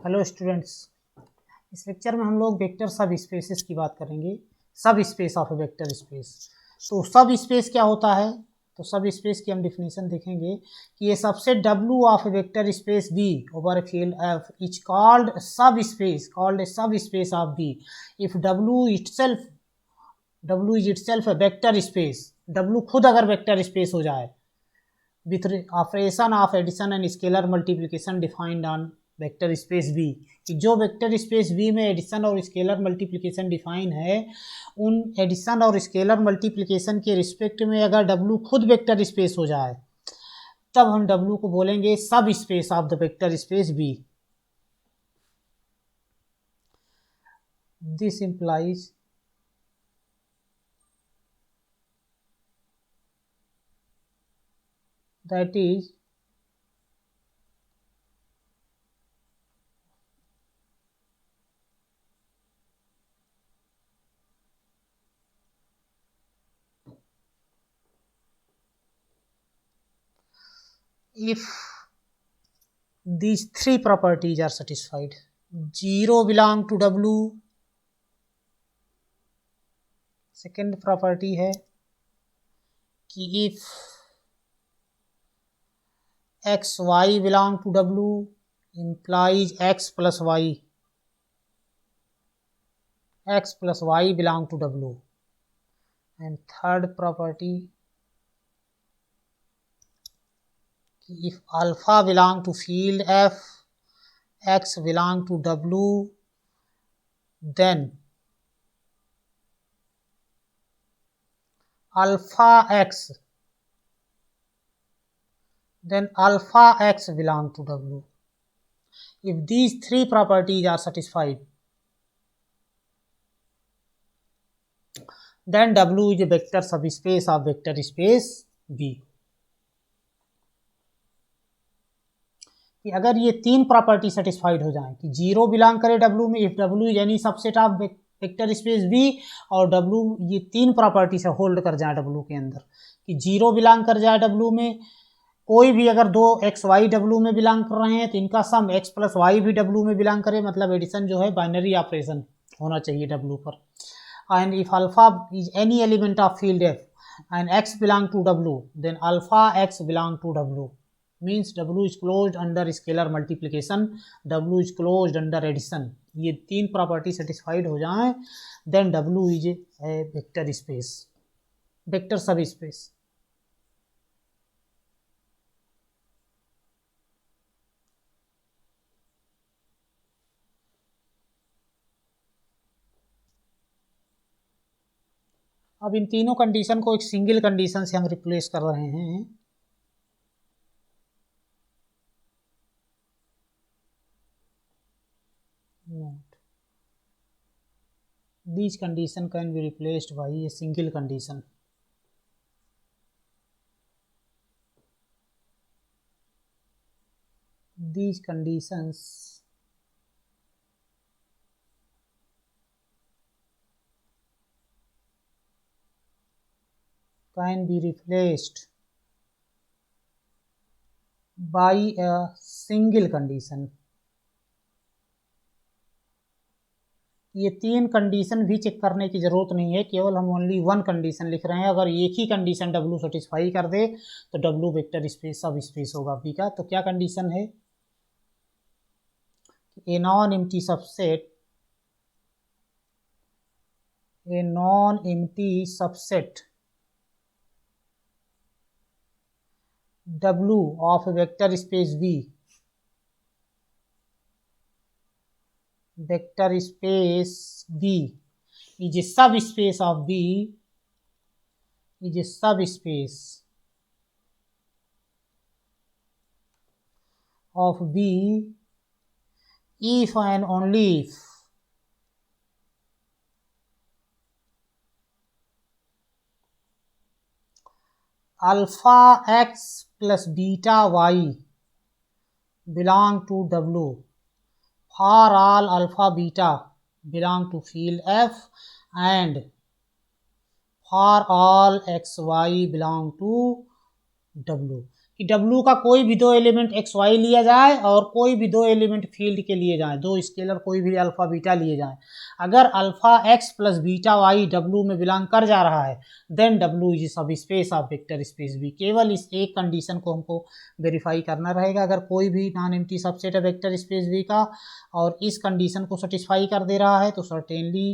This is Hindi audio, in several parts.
हेलो स्टूडेंट्स, इस लेक्चर में हम लोग वेक्टर सब स्पेसेस की बात करेंगे। सब space of a vector space. तो सब स्पेस क्या होता है? तो सब स्पेस की हम डिफिनेशन देखेंगे कि ये subset W of a vector space V over a field F is called subspace of V if W is itself a vector space. W खुद अगर वेक्टर स्पेस हो जाए with operation of addition and scalar multiplication defined on vector space V, कि जो वेक्टर स्पेस V में एडिशन और स्केलर मल्टीप्लिकेशन डिफाइन है, उन एडिशन और स्केलर मल्टीप्लिकेशन के रिस्पेक्ट में अगर W खुद वेक्टर स्पेस हो जाए तब हम W को बोलेंगे सब space of the vector space V। This implies that is if these three properties are satisfied. 0 belong to W. Second property है कि if x y belong to W implies x plus y belong to W. And third property, if alpha belong to field F, x belong to W, then alpha x belong to W. If these three properties are satisfied, then W is a vector subspace of vector space V. कि अगर ये तीन प्रॉपर्टी सेटिस्फाइड हो जाएं कि 0 बिलोंग करे W में, if W is any subset of vector space V, और W ये तीन प्रॉपर्टी से होल्ड कर जाए W के अंदर, कि 0 बिलोंग कर जाए W में, कोई भी अगर दो एक्स वाई W में बिलोंग कर रहे हैं तो इनका सम x प्लस वाई भी W में बिलोंग करे, मतलब एडिशन जो है बाइनरी ऑपरेशन होना चाहिए W पर। And if alpha is any element of field F and x belong to W, then alpha x belong to W, means W is closed under scalar multiplication, W is closed under addition. ये तीन प्रॉपर्टी सेटिस्फाइड हो जाएं, then W is a vector space, vector सब स्पेस। अब इन तीनों कंडीशन को एक सिंगल कंडीशन से हम रिप्लेस कर रहे हैं। These condition can be replaced by a single condition. These conditions can be replaced by a single condition. ये तीन कंडीशन भी चेक करने की जरूरत नहीं है, केवल हम ओनली वन कंडीशन लिख रहे हैं। अगर एक ही कंडीशन W सेटिस्फाई कर दे तो W वेक्टर स्पेस सब स्पेस होगा V का। तो क्या कंडीशन है? A non empty subset W of a vector space V, vector space V is a subspace of V, is a subspace of V if and only if alpha x plus beta y belong to W for all alpha beta belong to field F and for all x y belong to W, कि W का कोई भी दो एलिमेंट एक्स वाई लिया जाए और कोई भी दो एलिमेंट फील्ड के लिए जाए, दो स्केलर कोई भी अल्फा बीटा लिए जाए, अगर alpha x plus beta y W में बिलोंग कर जा रहा है then W is subspace of vector space भी। केवल इस एक कंडीशन को हमको वेरीफाई करना रहेगा, अगर कोई भी नॉन एम्प्टी सबसेट है वेक्टर स्पेस भी का और इस कंडीशन को सेटिस्फाई कर दे रहा है तो सर्टेनली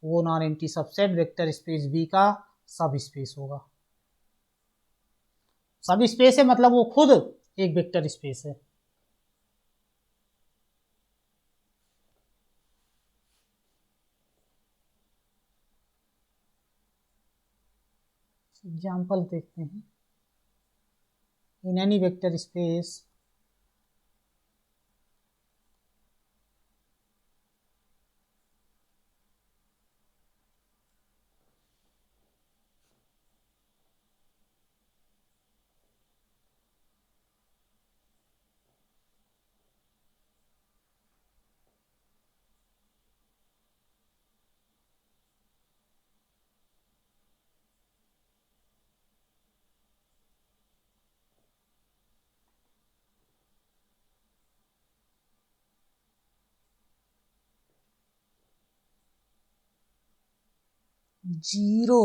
वो non empty subset vector space भी का सब स्पेस होगा। सब स्पेस है मतलब वो खुद एक वेक्टर स्पेस है। एग्जाम्पल देखते हैं। In any vector space zero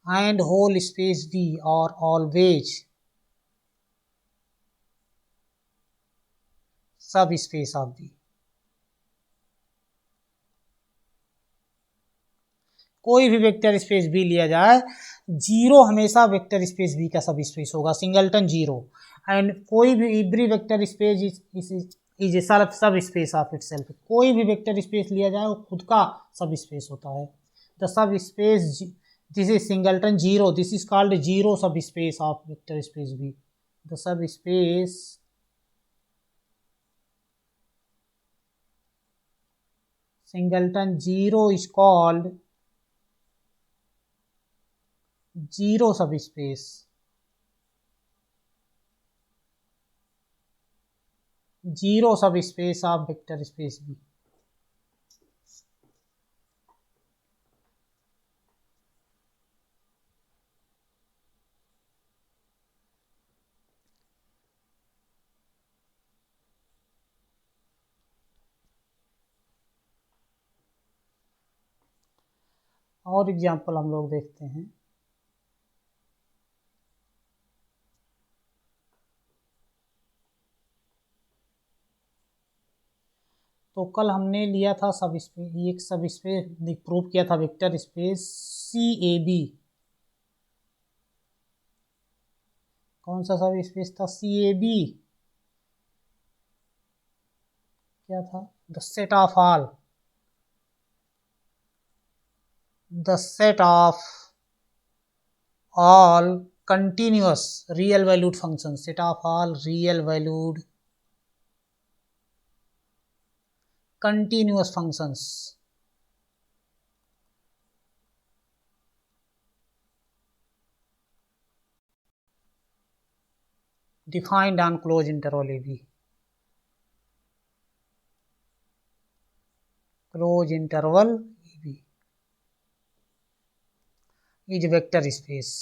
and whole space D are always subspace of D। कोई भी वेक्टर स्पेस बी लिया जाए, जीरो हमेशा वेक्टर स्पेस बी का सब स्पेस होगा, सिंगलटन जीरो। एंड कोई भी every vector space is a सब स्पेस ऑफ इटसेल्फ। कोई भी वेक्टर स्पेस लिया जाए वो खुद का सब स्पेस होता है। The subspace this is singleton zero, this is called zero subspace of vector space B. The subspace singleton zero is called zero subspace। Zero subspace of vector space B. और एग्जाम्पल हम लोग देखते हैं। तो कल हमने लिया था सब स्पेस, एक सब स्पेस प्रूव किया था vector space C A B. कौन सा सब स्पेस था? C A B. क्या था? The set of all, the set of all continuous real valued function, set of all real valued continuous functions defined on closed interval AB। closed interval AB is vector space।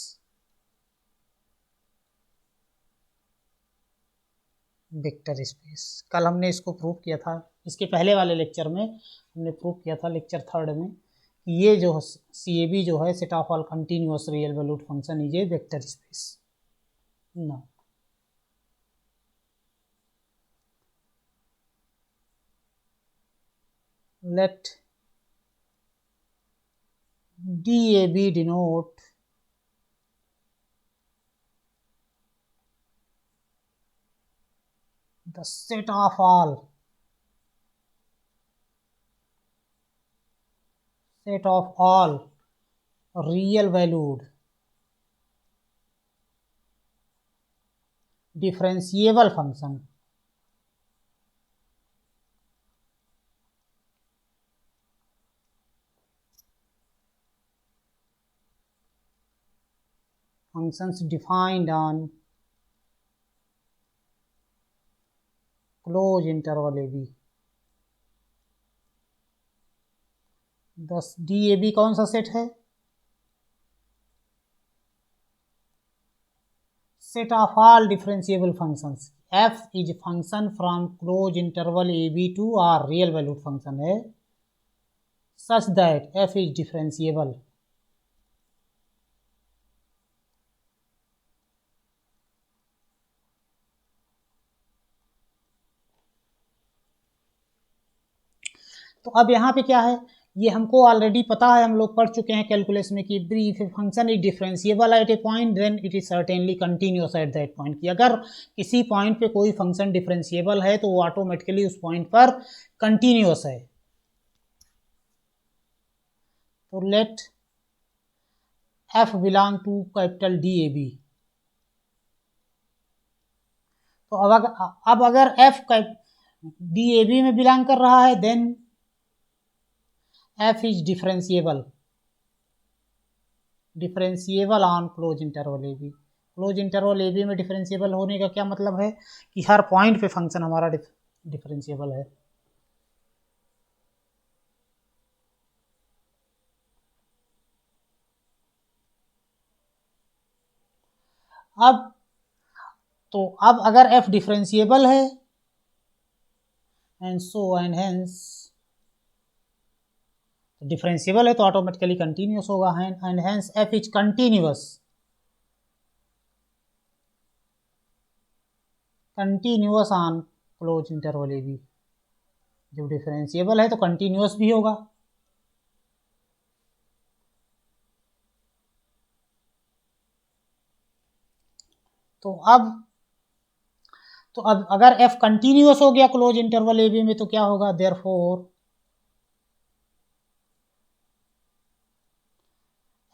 Vector space कल हमने इसको प्रूव किया था, इसके पहले वाले लेक्चर में हमने प्रूव किया था, लेक्चर 3 में, कि ये जो सी ए बी जो है set of all continuous real valued function is a vector space. ना let DAB denote the set of all real valued differentiable function functions defined on closed interval AB। दस DAB कौन सा सेट है? set of all differentiable functions, f is function from closed interval a b to r real valued function है such that f is differentiable तो अब यहाँ पे क्या है, ये हमको ऑलरेडी पता है, हम लोग पढ़ चुके हैं कैलकुलस में कि if function is differentiable at a point then it is certainly continuous at that point, कि अगर किसी पॉइंट पे कोई फंक्शन डिफरेंशिएबल है तो वो ऑटोमेटिकली उस पॉइंट पर कंटिन्यूअस है। तो let f belong to capital D A B, तो अब अगर एफ डी ए बी में बिलोंग कर रहा है then f is differentiable on closed interval a b। Close interval A B में डिफरेंशिएबल होने का क्या मतलब है कि हर पॉइंट पे फंक्शन हमारा डिफरेंशिएबल है। अब अगर f डिफरेंशिएबल है एंड हेंस डिफरेंशिएबल है तो ऑटोमेटिकली कंटिन्यूअस होगा and hence f is continuous on close interval A B. जब डिफरेंशिएबल है तो कंटिन्यूअस भी होगा। तो अब अगर f कंटिन्यूअस हो गया क्लोज इंटरवल ए बी में तो क्या होगा, therefore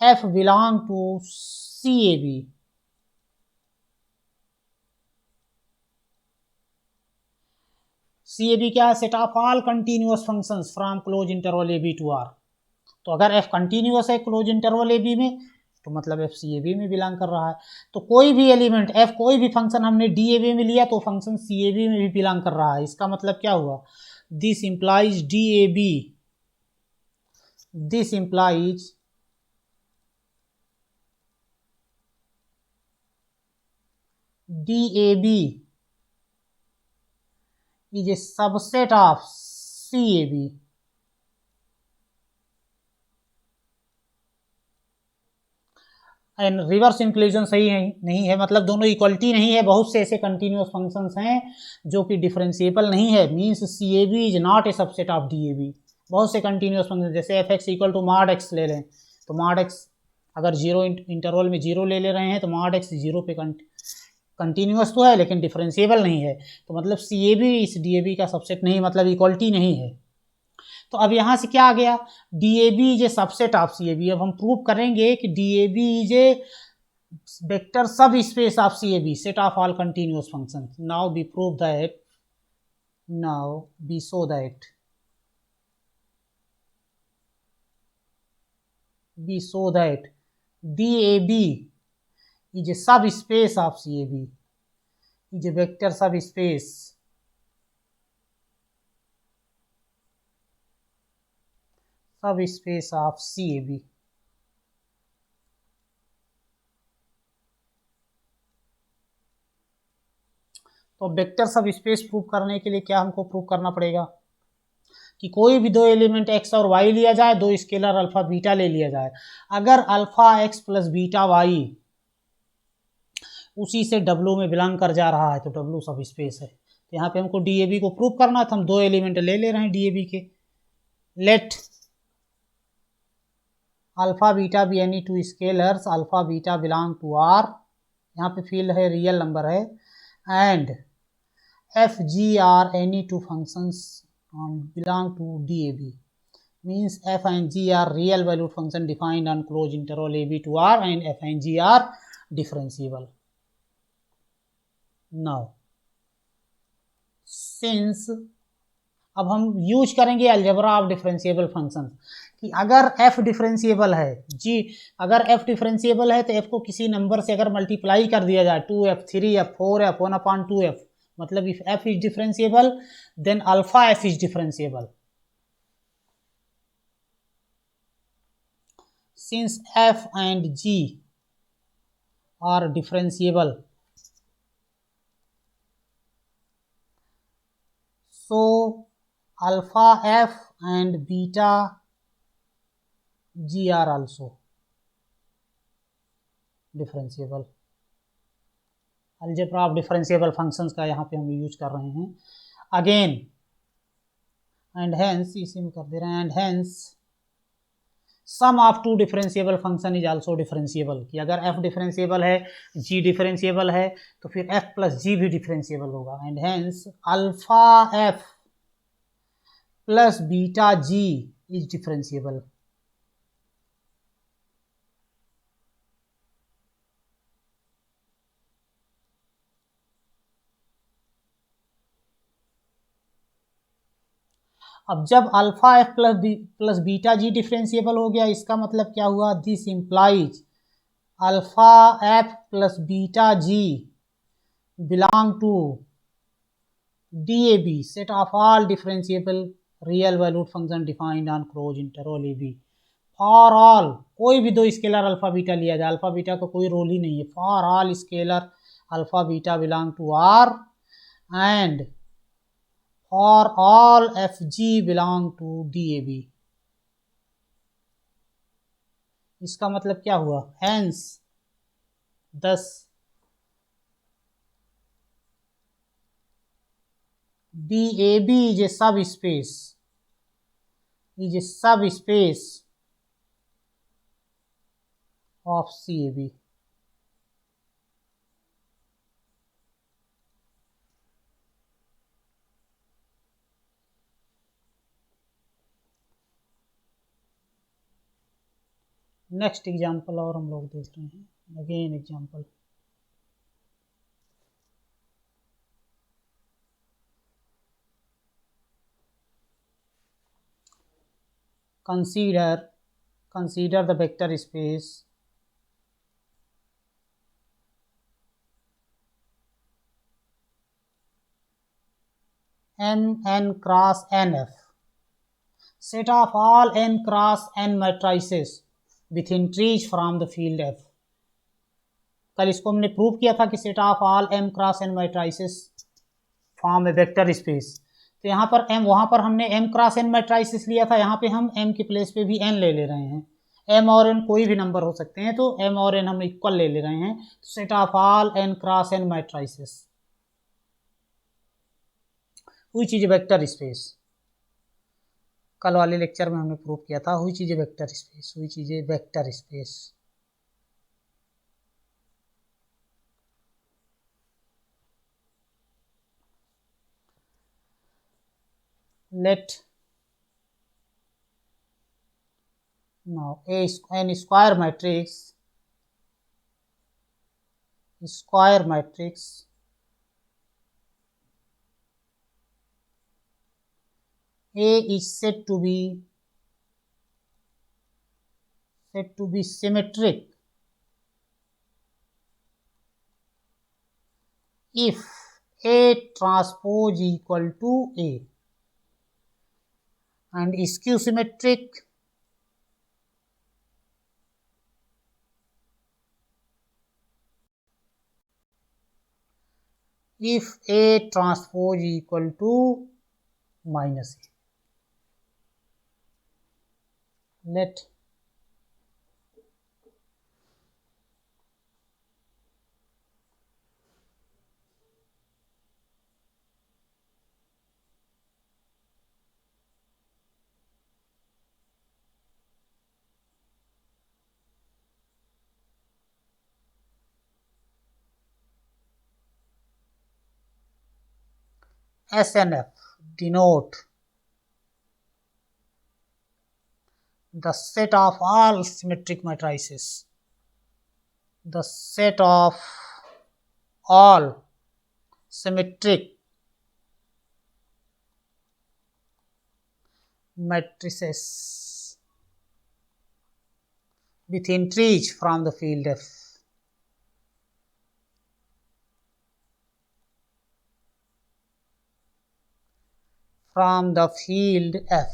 f belong to CAB। CAB क्या है, set of all continuous functions from close interval A B to R. तो अगर f कंटिन्यूअस है क्लोज इंटरवल ए बी में तो मतलब f CAB में बिलोंग कर रहा है। तो कोई भी एलिमेंट f, कोई भी फंक्शन हमने DAB में लिया तो फंक्शन CAB में भी बिलोंग कर रहा है। इसका मतलब क्या हुआ, this implies DAB is a subset of CAB। And reverse inclusion सही नहीं है, मतलब दोनों इक्वलिटी नहीं है। बहुत से ऐसे कंटिन्यूअस फंक्शंस हैं जो कि डिफरेंशिएबल नहीं है, means CAB is not a subset of DAB। बहुत से कंटिन्यूअस फंक्शन जैसे fx equal to mod x ले लें तो मॉड x अगर जीरो इंटरवल में जीरो ले रहे हैं तो मॉड x जीरो पे कंटिन्यूअस तो है लेकिन डिफरेंशिएबल नहीं है। तो मतलब CAB इस DAB का सबसेट नहीं, मतलब इक्वलिटी नहीं है। तो अब यहाँ से क्या आ गया, DAB is a subset of CAB। अब हम प्रूव करेंगे कि DAB is a vector subspace of CAB, set of all continuous function. Now we prove that, now we show that DAB is a subspace of CAB, is a vector subspace of CAB। तो वेक्टर सबस्पेस प्रूव करने के लिए क्या हमको प्रूव करना पड़ेगा कि कोई भी दो एलिमेंट x और y लिया जाए, दो स्केलर अल्फा बीटा ले लिया जाए। अगर alpha x plus beta y उसी से W में बिलोंग कर जा रहा है तो W सब स्पेस है। तो यहाँ पे हमको DAB को प्रूव करना था, हम दो एलिमेंट ले रहे हैं DAB के। Let alpha beta be any two scalars, alpha beta belong to R, यहाँ पे फील्ड है रियल नंबर है, and f g are any two functions belong to DAB, means f and g are real valued function defined on closed interval AB to R and f and g are differentiable। Now since अब हम यूज करेंगे अलजेब्रा ऑफ डिफरेंशिएबल फंक्शन कि अगर f डिफरेंशिएबल है, g अगर f डिफरेंशिएबल है तो f को किसी नंबर से अगर मल्टीप्लाई कर दिया जाए 2f 3f 4f 1/2f, मतलब if f is differentiable then alpha f is differentiable। Since f and g are differentiable so alpha f and beta g are also differentiable. Algebra of differentiable functions का यहाँ पे हम यूज कर रहे हैं अगेन, एंड हेंस इसी में कर दे रहे हैं, and hence sum of two differentiable function is also differentiable, कि अगर f डिफरेंशिएबल है, g डिफरेंशिएबल है, तो फिर f प्लस g भी डिफरेंशिएबल होगा। And hence alpha f plus beta g is differentiable. अब जब alpha f plus beta g differentiable हो गया, इसका मतलब क्या हुआ, this implies alpha f plus beta g belong to DAB, set of all differentiable real valued function defined on closed interval AB। For all कोई भी दो स्केलर अल्फा बीटा लिया जाए, अल्फा बीटा का कोई रोल ही नहीं है, for all scalar alpha beta belong to R and for all FG belong to DAB। इसका मतलब क्या हुआ, hence 10 DAB is a subspace, of CAB। Next example और हम लोग देख रहे हैं, again example. consider the vector space n cross nf, set of all n cross n matrices within trees from the field f। कल इसको हमने प्रूव किया था कि set of all m cross n matrices form A vector space. तो यहाँ पर m, वहाँ पर हमने m क्रॉस n मैट्राइसेस लिया था, यहाँ पे हम m की प्लेस पे भी n ले रहे हैं। m और n कोई भी नंबर हो सकते हैं, तो m और n हम इक्वल ले रहे हैं। तो set of all n cross n matrices हुई चीज वेक्टर स्पेस। कल वाले लेक्चर में हमने प्रूव किया था, हुई चीजें वेक्टर स्पेस, हुई चीजें vector space. let now n square matrix A is said to be symmetric if A transpose equal to A, and skew symmetric if A transpose equal to minus A। let SNF denote the set of all symmetric matrices, the set of all symmetric matrices within trees from the field F। from the field F।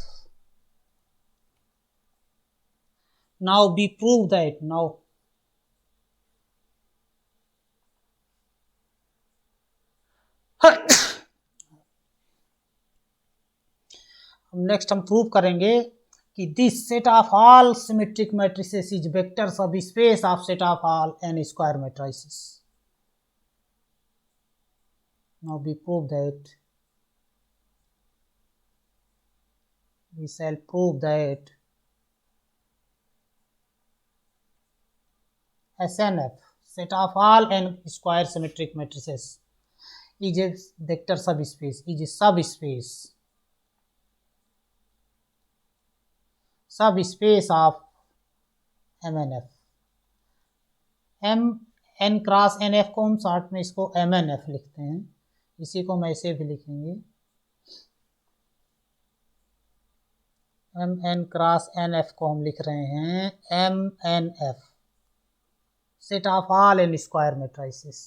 Now we prove that now next हम प्रूव करेंगे कि this set of all symmetric matrices is vector subspace of set of all n square matrices. Now we prove that we shall prove that SNF set of all n square symmetric matrices is a vector subspace, is a subspace of MNF. n cross NF को हम शॉर्ट में इसको MNF लिखते हैं, इसी को हम ऐसे भी लिखेंगे MN क्रॉस NF को हम लिख रहे हैं MNF set of all n square matrices.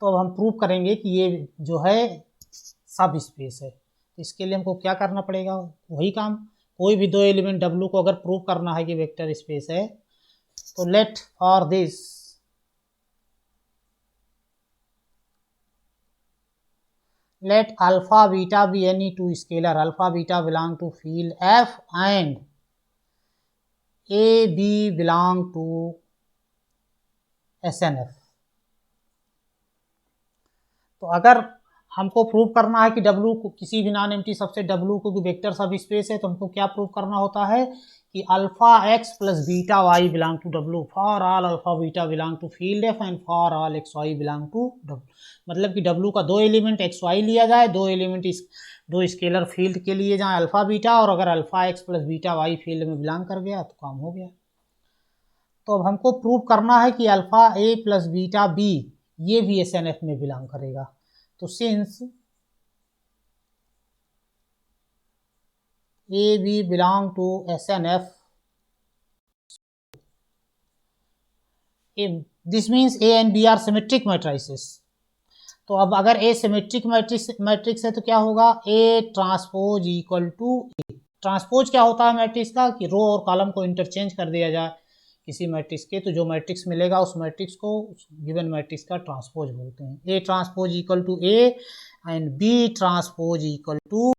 तो अब हम प्रूव करेंगे कि ये जो है सब स्पेस है. इसके लिए हमको क्या करना पड़ेगा, वही काम. कोई भी दो एलिमेंट W को अगर प्रूव करना है कि वेक्टर स्पेस है, तो let for this let alpha beta be any two scalar alpha beta belong to field F and A B belong to SNF. तो अगर हमको प्रूव करना है कि W को किसी भी नॉन एम्प्टी सबसेट W को वेक्टर सब स्पेस है, तो हमको क्या प्रूव करना होता है कि alpha x plus beta y belong to W for all alpha beta belong to field F and for all x y belong to W. मतलब कि W का दो एलिमेंट एक्स वाई लिया जाए, दो एलिमेंट इस दो स्केलर फील्ड के लिए जाए अल्फा बीटा, और अगर alpha x plus beta y field में बिलोंग कर गया तो काम हो गया. तो अब हमको प्रूव करना है कि alpha a plus beta b ये भी SNF में बिलोंग करेगा. तो since A B belong to SNF, this means A and B are symmetric matrices. तो अब अगर A सिमेट्रिक मैट्रिक्स है तो क्या होगा, A transpose equal to A. Transpose क्या होता है मैट्रिक्स का, कि रो और कॉलम को इंटरचेंज कर दिया जाए किसी मैट्रिक्स के, तो जो मैट्रिक्स मिलेगा उस मैट्रिक्स को गिवन मैट्रिक्स का ट्रांसपोज बोलते हैं. A transpose equal to A and B transpose equal to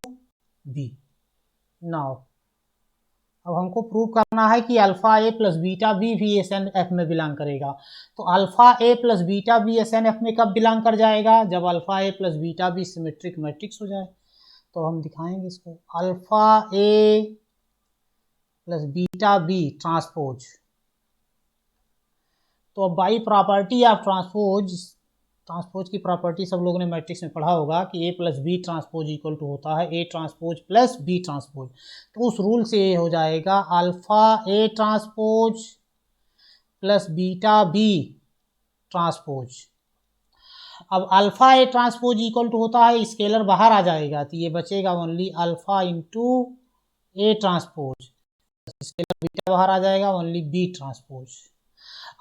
B. Now अब हमको प्रूव करना है कि alpha A plus beta B भी SNF में बिलोंग करेगा. तो alpha A plus beta B SNF में कब बिलोंग कर जाएगा, जब alpha A plus beta B symmetric matrix हो जाए. तो हम दिखाएंगे इसको, alpha A plus beta B transpose. तो अब बाई प्रॉपर्टी ऑफ ट्रांसपोज की प्रॉपर्टी सब लोगों ने मैट्रिक्स में पढ़ा होगा कि A plus B transpose equal to होता है A transpose plus B transpose. तो उस रूल से ये हो जाएगा alpha A transpose plus beta B transpose. अब alpha A transpose equal to होता है, स्केलर बाहर आ जाएगा तो ये बचेगा only alpha into A transpose, scalar beta बाहर आ जाएगा ओनली B ट्रांसपोज.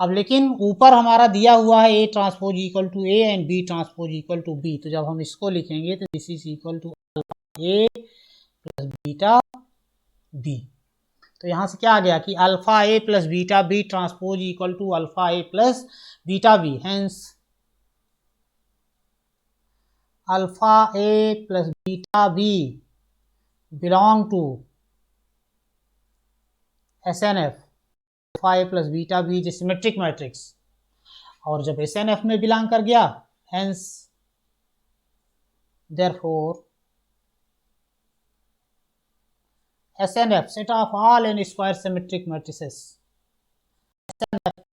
अब लेकिन ऊपर हमारा दिया हुआ है A transpose equal to A and B transpose equal to B. तो जब हम इसको लिखेंगे तो this is equal to alpha A plus beta B. तो यहाँ से क्या आ गया कि alpha A plus beta B transpose equal to alpha A plus beta B. Hence alpha A plus beta B belong to SNF. Alpha A plus beta B is symmetric matrix, और जब SNF में बिलोंग कर गया, hence therefore SNF set of all n square symmetric matrices,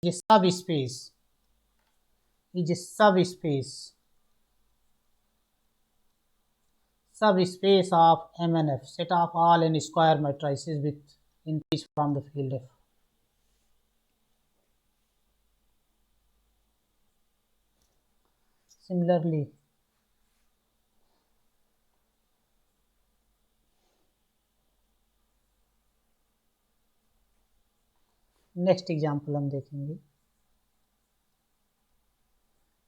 SNF is subspace of MNF set of all n square matrices with integers from the field F. Similarly, next example हम देखेंगे.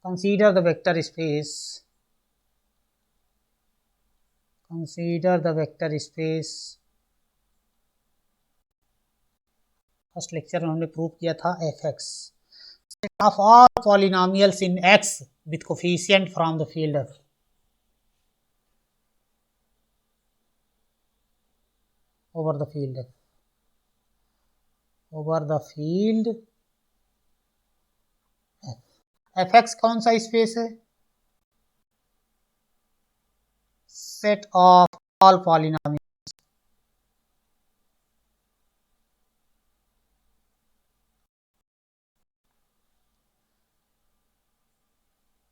Consider the vector space, first lecture में हमने प्रूव किया था fx of all polynomials in X with coefficient from the field F. Over the field F. Over the field F. Fx कौन सा स्पेस है? Set of all polynomials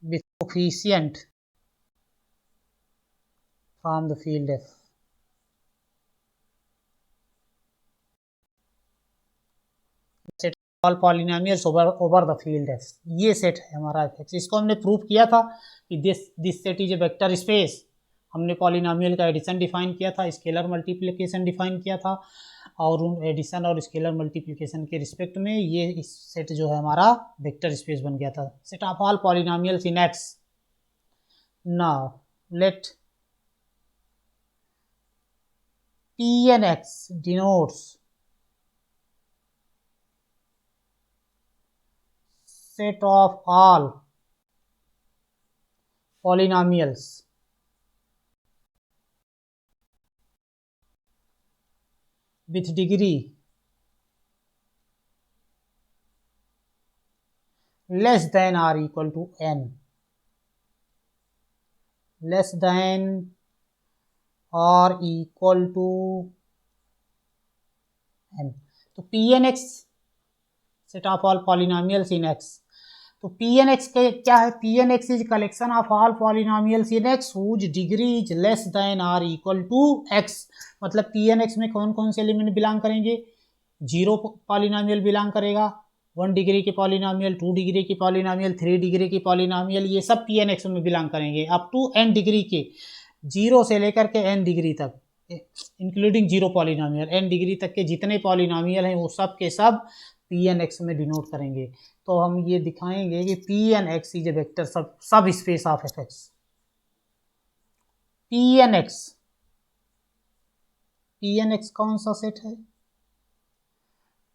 with coefficient from the field F. Set of all polynomials over the field F. ये सेट है हमारा Fx. इसको हमने प्रूव किया था कि this set is a vector space. हमने पॉलिनोमियल का एडिशन डिफाइन किया था, स्केलर मल्टीप्लिकेशन डिफाइन किया था, और उन एडिशन और स्केलर मल्टीप्लिकेशन के रिस्पेक्ट में ये इस सेट जो है हमारा वेक्टर स्पेस बन गया था. Set of all polynomials in X. Now let Pnx denotes set of all polynomials with degree less than or equal to n. Less than or equal to n. तो Pnx set of all polynomials in X. तो Pnx के क्या है? Pnx is collection of all polynomials in X whose degree is less than or equal to x. मतलब Pnx में कौन कौन से एलिमेंट बिलोंग करेंगे? 0 पॉलिनोमियल बिलोंग करेगा, 1 डिग्री के पॉलिनोमियल, 2 डिग्री के पॉलिनोमियल, 3 डिग्री के पॉलिनोमियल, ये सब Pnx में बिलोंग करेंगे अप टू n डिग्री के, 0 से लेकर के n डिग्री तक, इंक्लूडिंग 0 पॉलिनोमियल. n डिग्री तक के जितने पॉलिनोमियल हैं वो सब के सब Pnx में डिनोट करेंगे. तो हम ये दिखाएंगे कि Pnx is a vector subspace of Fx. Pnx कौन सा सेट है?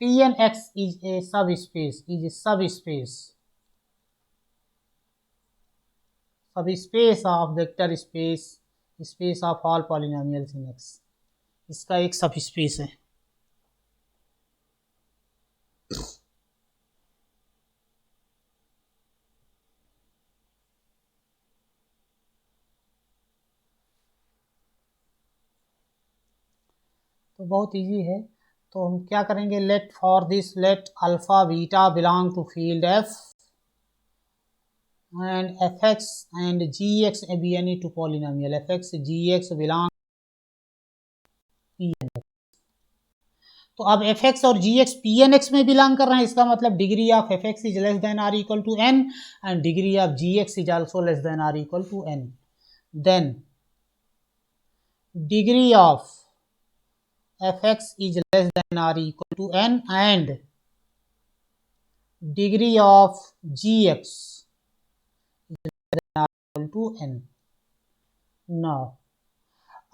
Pnx इज ए सब space of vector space of all polynomials in X. इसका एक सब स्पेस है. तो बहुत इजी है. तो हम क्या करेंगे? Let alpha beta belong to field F and Fx and Gx be any two polynomial. Fx Gx belong Pnx. तो अब Fx और Gx Pnx में बिलोंग कर रहे हैं, इसका मतलब degree of Fx is less than or equal to n and degree of Gx is also less than or equal to n. Then degree of Fx is less than or equal to n and degree of Gx is less than or equal to n. Now,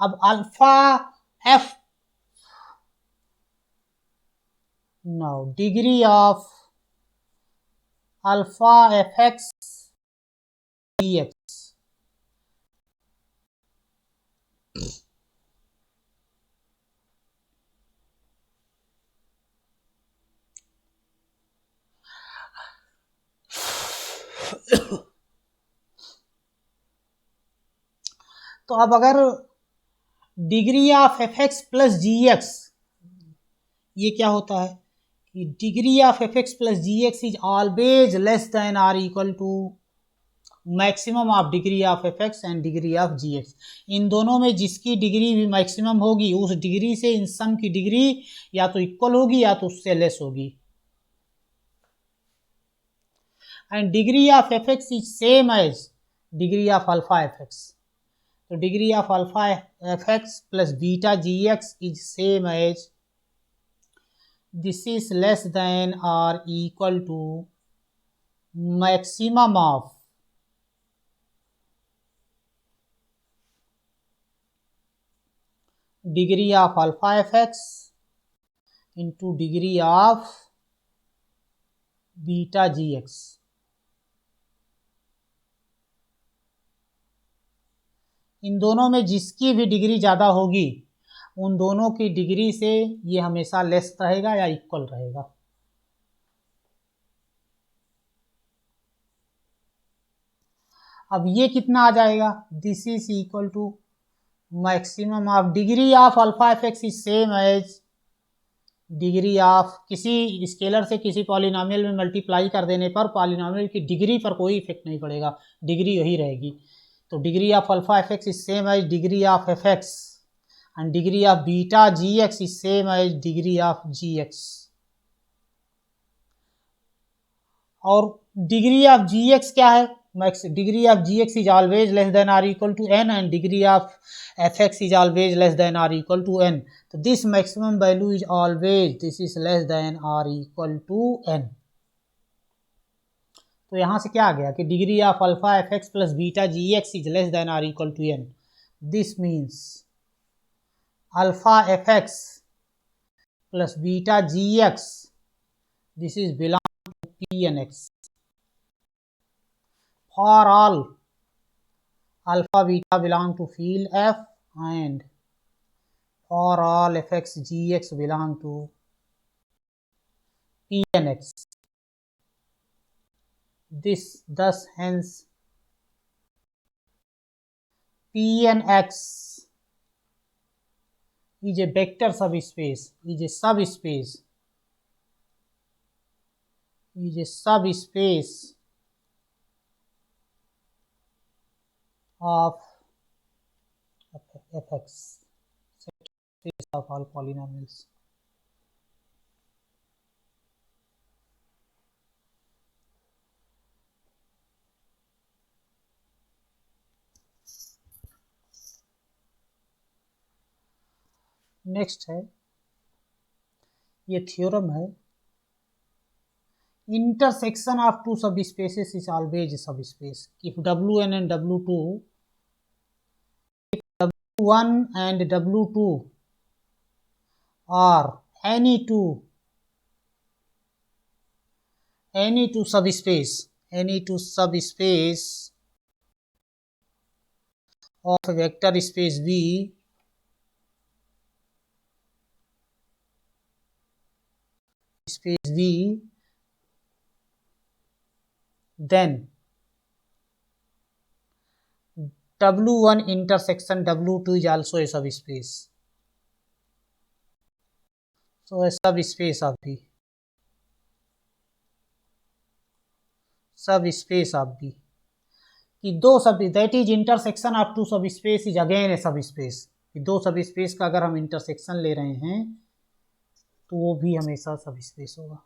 अब alpha f, now degree of alpha Fx Gx. तो अब अगर degree of Fx plus Gx, ये क्या होता है कि degree of Fx plus Gx is always less than or equal to maximum of degree of Fx and degree of Gx. इन दोनों में जिसकी डिग्री भी मैक्सिमम होगी उस डिग्री से इन सम की डिग्री या तो इक्वल होगी या तो उससे लेस होगी. And degree of Fx is same as degree of alpha Fx. तो degree of alpha Fx plus beta Gx is same as this is less than और equal to maximum of degree of alpha Fx into degree of beta ji X, इन दोनों में जिसकी भी डिग्री ज़्यादा होगी उन दोनों की डिग्री से ये हमेशा लेस रहेगा या इक्वल रहेगा। अब ये कितना आ जाएगा, this is equal to maximum of degree of alpha F x is same as degree of, किसी स्केलर से किसी पॉलिनोमियल में मल्टीप्लाई कर देने पर पॉलिनोमियल की डिग्री पर कोई इफेक्ट नहीं पड़ेगा, डिग्री वही रहेगी। तो degree of alpha F x is same as degree of F X and degree of beta ji x is same as degree of G X. और डिग्री ऑफ जी एक्स क्या है, degree of G x is always less than or equal to n and degree of F x is always less than or equal to n. तो this maximum value is always this is less than or equal to n. तो यहां से क्या आ गया कि degree of alpha F x plus beta ji x is less than or equal to n. This means alpha F x plus beta ji x this is belong to P n x for all alpha beta belong to field F and for all fx gx belong to P and X. This thus hence P and X is a vector subspace, is a subspace, is a subspace of fx, set space of all polynomials. Next है, ये थ्योरम है, intersection of two subspaces is always a subspace. If W1 and W2, if W1 and W2 are any two subspace of vector space V, then W1 intersection W2 is also a subspace. So a subspace of V, कि दो सब, that is intersection of two subspace is again a subspace, कि दो सबस्पेस का अगर हम इंटरसेक्शन ले रहे हैं तो वो भी हमेशा सबस्पेस होगा।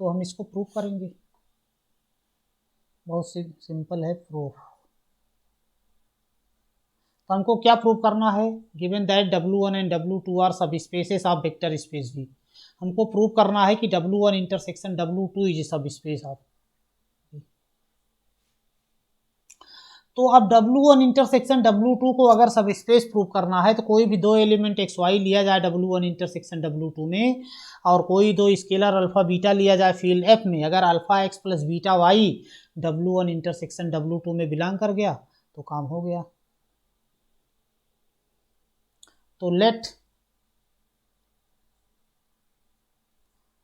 तो हम इसको प्रूव करेंगे, बहुत सिंपल है प्रूफ। तो हमको क्या प्रूव करना है, given that W1 and W2 are subspaces of vector space V, हमको प्रूव करना है कि W1 intersection W2 is subspace of. तो अब W1 इंटरसेक्शन W2 को अगर सबस्पेस प्रूव करना है तो कोई भी दो एलिमेंट एक्स वाई लिया जाए W1 इंटरसेक्शन W2 में, और कोई दो स्केलर अल्फा बीटा लिया जाए फील्ड F में, अगर alpha x plus beta y W1 intersection W2 में बिलोंग कर गया तो काम हो गया। तो let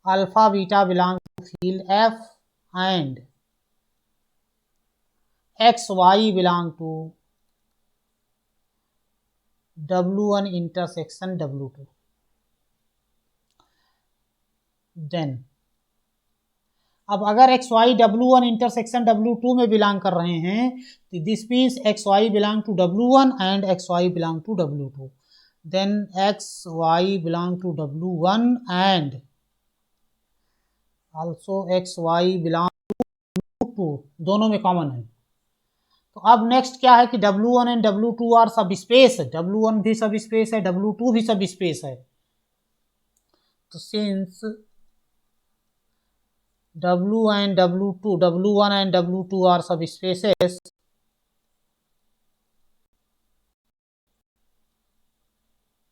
alpha beta belong to field F and XY belong to W1 intersection W2. Then अब अगर XY W1 intersection W2 में बिलोंग कर रहे हैं तो this means XY belong to W1 and XY belong to W2. Then XY belong to W1 and also XY belong to W2, दोनों में कॉमन है। तो अब नेक्स्ट क्या है कि W1 एंड W2 आर सब स्पेस, W1 भी सब स्पेस है, W2 भी सब स्पेस है। तो since W1 and W2 are subspaces,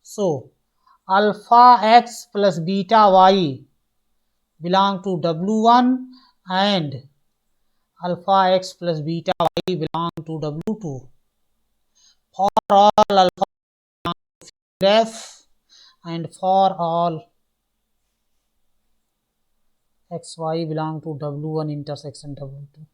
so alpha x plus beta Y belong to W1 and alpha x plus beta y belong to W2 for all alpha f and for all xy belong to W1 intersection W2।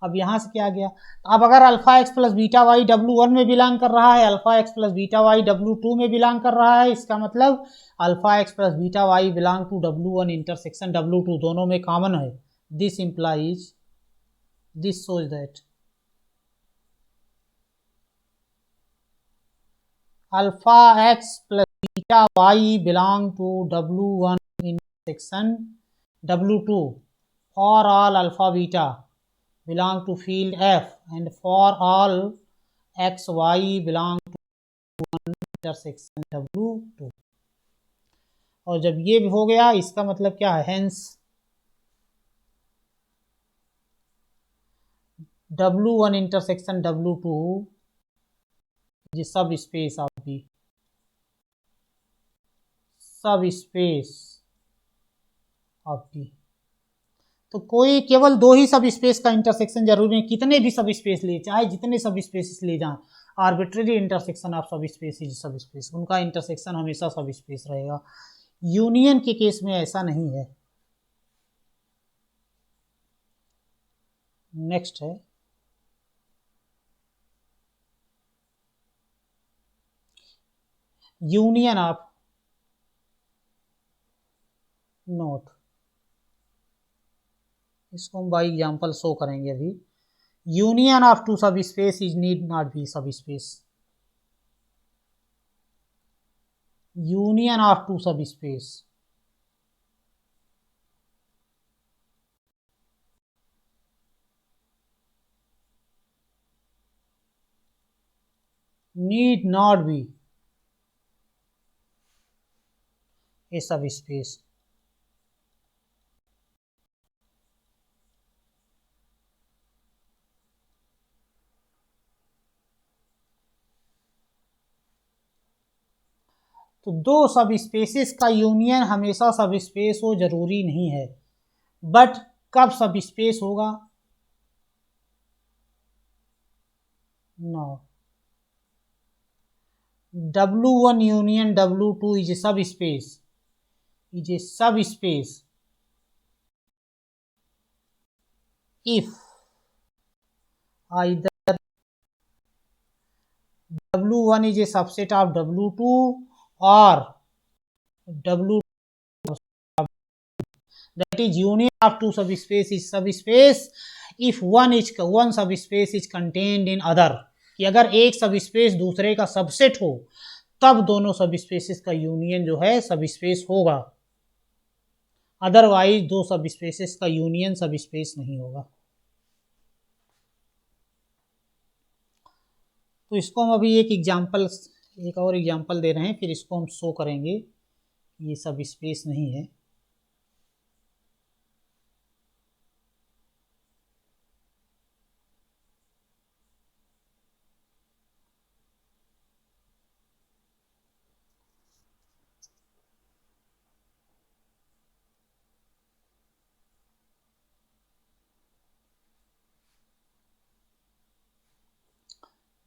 अब यहां से क्या गया, अब अगर alpha x plus beta y W1 में बिलोंग कर रहा है, alpha x plus beta y W2 में बिलोंग कर रहा है, इसका मतलब alpha x plus beta Y belong to W1 intersection W2, दोनों में कॉमन है। This implies, this shows that alpha x plus beta Y belong to W1 intersection W2 for all alpha beta belong to field F and for all x y belong to intersection W2। और जब ये भी हो गया, इसका मतलब क्या है, hence W1 intersection W2 is subspace of B, सब स्पेस ऑफ बी। तो कोई केवल दो ही सब स्पेस का इंटरसेक्शन जरूरी है, कितने भी सब स्पेस ले, चाहे जितने सब स्पेस ले जाएं, आर्बिट्रेरी इंटरसेक्शन ऑफ सब स्पेस, उनका इंटरसेक्शन हमेशा सब स्पेस रहेगा। यूनियन के केस में ऐसा नहीं है। नेक्स्ट है यूनियन ऑफ, नोट, इसको हम बाई एग्जाम्पल शो करेंगे अभी। यूनियन ऑफ टू सब space is need not be सब स्पेस, यूनियन ऑफ टू सब स्पेस नीड नॉट बी ए सब स्पेस। तो दो सब स्पेसिस का यूनियन हमेशा सब स्पेस हो जरूरी नहीं है, बट कब सब स्पेस होगा, no, W1 union W2 is a सब स्पेस, इज ए सब space if either W1 is a subset of W2 or W, that is union of two subspace is subspace if one subspace is contained in other, कि अगर एक सबस्पेस दूसरे का सबसेट हो तब दोनों सबस्पेसेस का यूनियन जो है सबस्पेस होगा, अदरवाइज दो सबस्पेसेस का यूनियन सबस्पेस नहीं होगा। तो इसको हम अभी एक और एग्जांपल दे रहे हैं, फिर इसको हम शो करेंगे ये सब स्पेस नहीं है।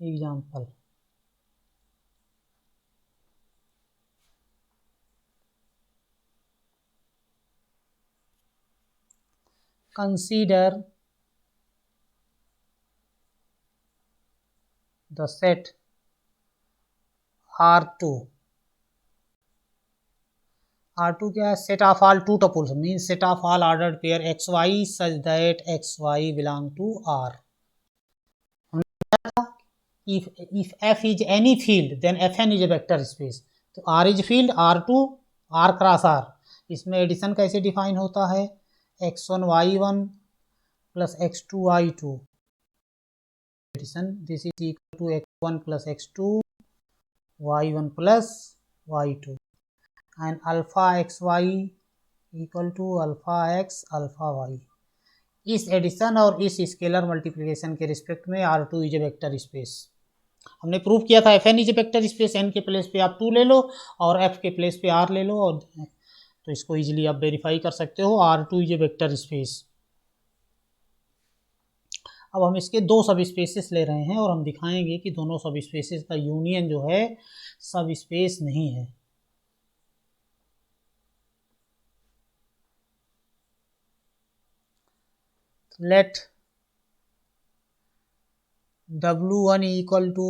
Example, consider the set R2, R2 क्या है, set of all two tuples means set of all ordered pair xy such that xy belong to R। if f is any field then fn is a vector space, तो R is field, R2 R cross R, इसमें एडिशन कैसे डिफाइन होता है, x1 y1 plus x2 y2 addition, this is equal to x1 plus x2 y1 plus y2 and alpha xy equal to alpha x alpha y। इस एडिशन और इस स्केलर मल्टीप्लिकेशन के रिस्पेक्ट में R2 is a vector space. हमने प्रूव किया था Fn is a vector space, n के प्लेस पे आप 2 ले लो और f के प्लेस पे R ले लो, और तो इसको इजीली आप वेरीफाई कर सकते हो, R2 is a vector space. अब हम इसके दो सब स्पेसेस ले रहे हैं और हम दिखाएंगे कि दोनों सब स्पेसेस का यूनियन जो है सब स्पेस नहीं है। Let W1 equal to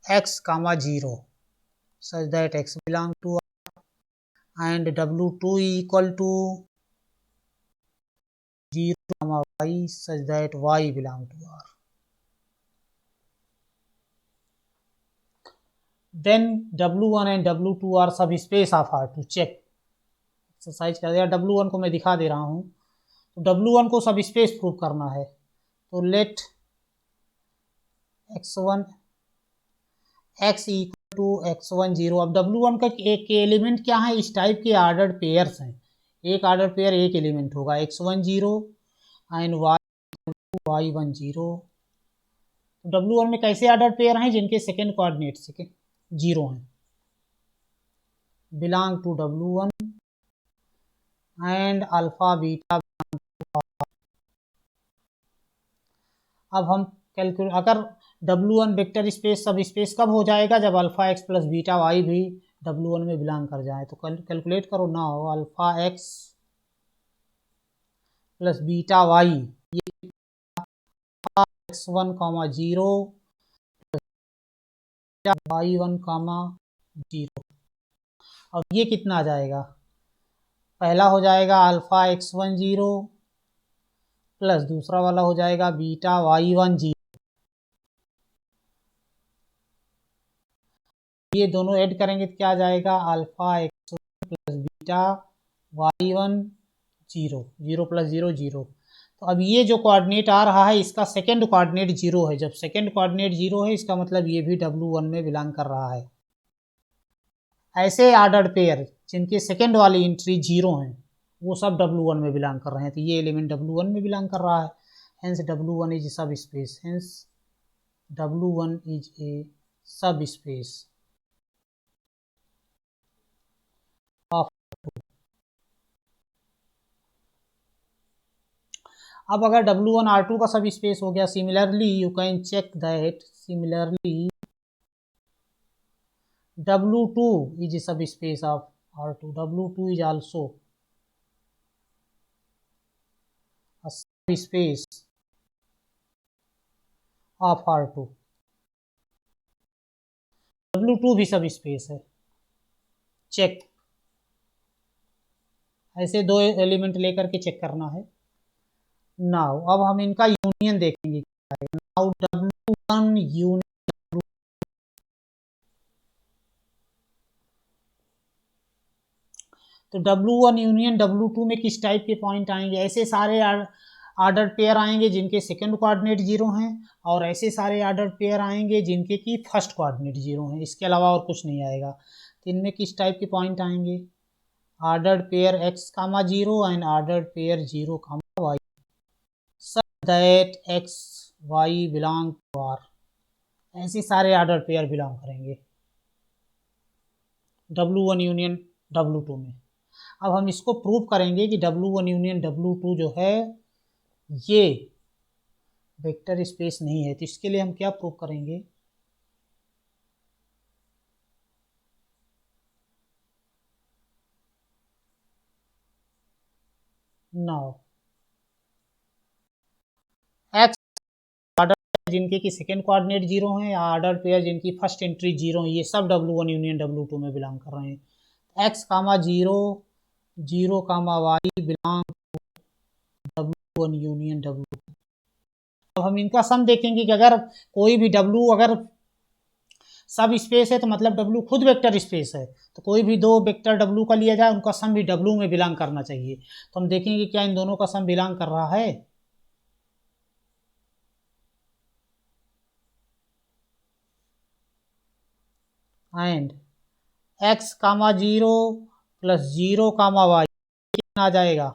x comma 0 such that x belong to R, and W2 equal to 0 comma y such that y belong to R. Then W1 and W2 are subspace of R2. Check. Exercise कर दिया। W1 को मैं दिखा दे रहा हूँ, तो W1 को सब स्पेस प्रूव करना है, तो late x1 x equal to x1 0। अब W1 का एक एलिमेंट क्या है, इस टाइप के आर्डर्ड पेयर्स हैं। एक आर्डर पेयर एक एलिमेंट होगा, x1 0 एंड y1 0। W1 में कैसे आर्डर पेयर हैं, जिनके सेकेंड कोऑर्डिनेट 0 हैं, belong to W1 and alpha beta. अब हम कैलकुलेट, अगर W1 वेक्टर स्पेस सब स्पेस कब हो जाएगा, जब alpha x plus beta y भी W1 में बिलोंग कर जाए। तो कैलकुलेट करो ना, हो alpha x plus beta y, ये x1 कॉमा 0 y1 कॉमा 0। अब ये कितना आ जाएगा, पहला हो जाएगा अल्फा x1 0 प्लस दूसरा वाला हो जाएगा बीटा y1 0। ये दोनों ऐड करेंगे तो क्या आ जाएगा, alpha x1 plus beta y1 0, 0 plus 0 0। तो अब ये जो कोऑर्डिनेट आ रहा है इसका सेकेंड कोऑर्डिनेट 0 है। जब सेकेंड कोऑर्डिनेट 0 है, इसका मतलब ये भी W1 में बिलोंग कर रहा है। ऐसे आर्डर्ड पेयर जिनके सेकेंड वाली एंट्री 0 हैं, वो सब W1 में बिलोंग कर रहे हैं। तो ये एलिमेंट W1 में बिलोंग कर रहा है, हेंस W1 इज सब space, hence W1 is a सब स्पेस ऑफ। अब अगर W1 R2 का सब स्पेस हो गया, similarly you can check that similarly W2 is a subspace of R2. W2 is also a subspace of R2. W2 भी सबस्पेस है, चेक। ऐसे दो एलिमेंट लेकर के चेक करना है। नाउ अब हम इनका यूनियन देखेंगे। नाउ W1 यूनियन, तो W1 यूनियन W2 में किस टाइप के पॉइंट आएंगे, ऐसे सारे आर्डर पेयर आएंगे जिनके सेकेंड कोऑर्डिनेट 0 हैं, और ऐसे सारे आर्डर पेयर आएंगे जिनके की फर्स्ट कोऑर्डिनेट 0 हैं। इसके अलावा और कुछ नहीं आएगा। तो इनमें किस टाइप के पॉइंट आएंगे, ordered pair x comma 0 and ordered pair 0 comma y such that x y belong to R। ऐसे सारे आर्डर पेयर बिलोंग करेंगे W1 यूनियन W2 में। अब हम इसको प्रूव करेंगे कि W1 यूनियन W2 जो है ये वेक्टर स्पेस नहीं है। तो इसके लिए हम क्या प्रूव करेंगे, नाउ x आर्डर जिनके की सेकेंड कोऑर्डिनेट 0 हैं, या आर्डर पेयर जिनकी फर्स्ट एंट्री 0 है, ये सब W1 यूनियन W2 में बिलोंग कर रहे हैं। x comma 0 0 comma y belong W1 union W2। अब हम इनका सम देखेंगे कि अगर कोई भी W अगर सब स्पेस है तो मतलब W खुद वेक्टर स्पेस है। तो कोई भी दो वेक्टर W का लिया जाए, उनका सम भी W में बिलोंग करना चाहिए। तो हम देखेंगे क्या इन दोनों का सम बिलोंग कर रहा है। And x comma 0 plus 0 comma y कितना आ जाएगा,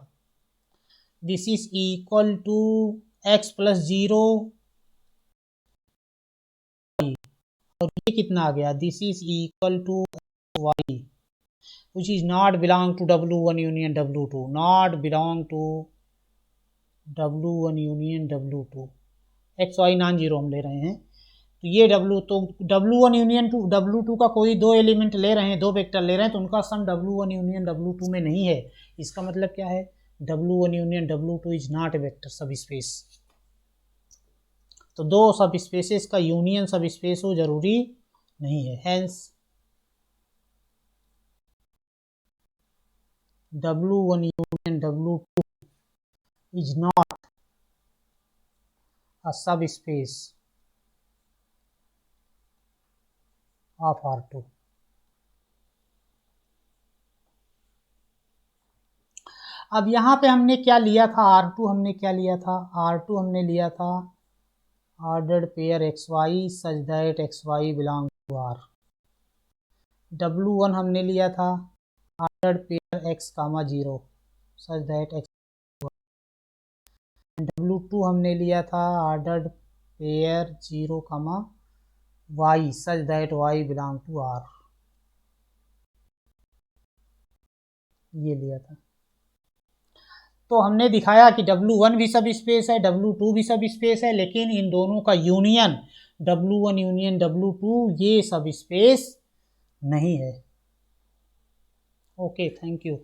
this is equal to x plus 0 और ये कितना आ गया, this is equal to y। which is not belong to W1 union W2, not belong to W1 union W2, x y non zero हम ले रहे हैं, तो ये W1 यूनियन टू W2 का कोई दो एलिमेंट ले रहे हैं, दो वेक्टर ले रहे हैं, तो उनका सम W1 यूनियन W2 में नहीं है। इसका मतलब क्या है, W1 union W2 is not A vector सब स्पेस। तो दो सब स्पेसेस का यूनियन सब स्पेस हो जरूरी नहीं है, hence W1 union W2 is not a subspace of R2। अब यहाँ पे हमने क्या लिया था, R2 हमने क्या लिया था, R2 हमने लिया था ordered pair XY such that XY belong to R। W1 हमने लिया था ordered pair X, 0 such that X। W2 हमने लिया था ordered pair 0, Y such that Y belong to R, ये लिया था। तो हमने दिखाया कि W1 भी सब स्पेस है, W2 भी सब स्पेस है, लेकिन इन दोनों का यूनियन W1 यूनियन W2 ये सब स्पेस नहीं है। Okay, thank you.